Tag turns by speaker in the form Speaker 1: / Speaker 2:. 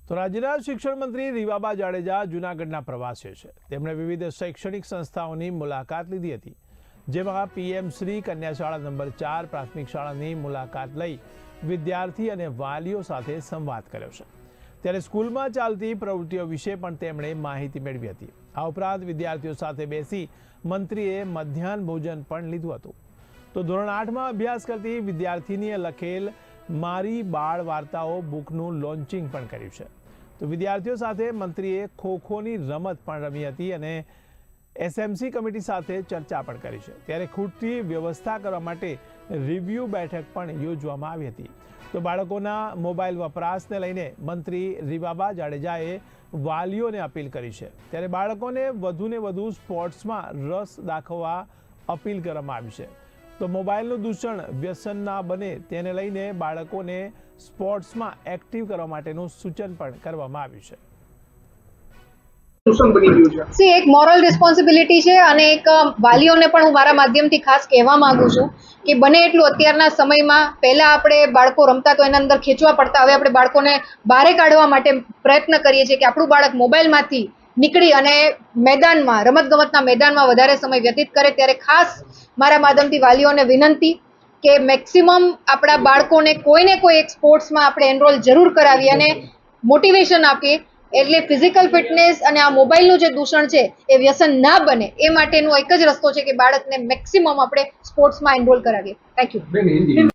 Speaker 1: તો રાજ્યના શિક્ષણ મંત્રી રીવાબા જાડેજા જૂનાગઢના પ્રવાસે છે। તેમણે વિવિધ શૈક્ષણિક સંસ્થાઓની મુલાકાત લીધી હતી, જેમાં પીએમ શ્રી કન્યા શાળા નંબર 4 પ્રાથમિક શાળાની મુલાકાત લઈ વિદ્યાર્થી અને વાલીઓ સાથે સંવાદ કર્યો છે। ત્યારે સ્કૂલમાં ચાલતી પ્રવૃત્તિઓ વિશે પણ તેમણે માહિતી મેળવી હતી। આ ઉપરાંત વિદ્યાર્થીઓ સાથે બેસી મંત્રીએ મધ્યાહન ભોજન પણ લીધું હતું। તો ધોરણ 8માં અભ્યાસ કરતી વિદ્યાર્થીનીએ લખેલ મારી બાળ વાર્તાઓ બુકનું લોન્ચિંગ પણ કર્યું છે। તો વિદ્યાર્થીઓ સાથે મંત્રીએ ખોખોની રમત પણ રમી હતી અને એસએમસી કમિટી સાથે ચર્ચા પણ કરી છે। ત્યારે ખૂટતી વ્યવસ્થા કરવા માટે રિવ્યુ બેઠક પણ યોજવામાં આવી હતી। તો બાળકોના મોબાઈલ વપરાશને લઈને મંત્રી રીવાબા જાડેજાએ વાલીઓને અપીલ કરી છે। ત્યારે બાળકોને વધુને વધુ સ્પોર્ટ્સમાં રસ દાખવવા અપીલ કરવામાં આવી છે। તો મોબાઈલનું દૂષણ વ્યસન ના બને તેને લઈને બાળકોને સ્પોર્ટ્સમાં એક્ટિવ કરવા માટેનું સૂચન પણ કરવામાં આવ્યું છે।
Speaker 2: એક મોરલ રિસ્પોન્સિબિલિટી છે અને એક વાલીઓને પણ હું મારા માધ્યમથી ખાસ કહેવા માંગુ છું કે બને એટલું અત્યારના સમયમાં પહેલા આપણે બાળકો રમતા તો એના અંદર ખેંચવા પડતા, હવે આપણે બાળકોને બહાર કાઢવા માટે પ્રયત્ન કરીએ છીએ કે આપણું બાળક મોબાઈલમાંથી નીકળી અને મેદાનમાં, રમતગમતના મેદાનમાં વધારે સમય વ્યતીત કરે। ત્યારે ખાસ મારા માધ્યમથી વાલીઓને વિનંતી કે મેક્સિમમ આપણા બાળકોને કોઈને કોઈ એક સ્પોર્ટ્સમાં આપણે એનરોલ જરૂર કરાવીએ અને મોટિવેશન આપીએ, એટલે ફિઝિકલ ફિટનેસ અને આ મોબાઈલનું જે દૂષણ છે એ વ્યસન ના બને એ માટેનો એક જ રસ્તો છે કે બાળકને મેક્સિમમ આપણે સ્પોર્ટ્સમાં એનરોલ કરાવીએ। Thank you.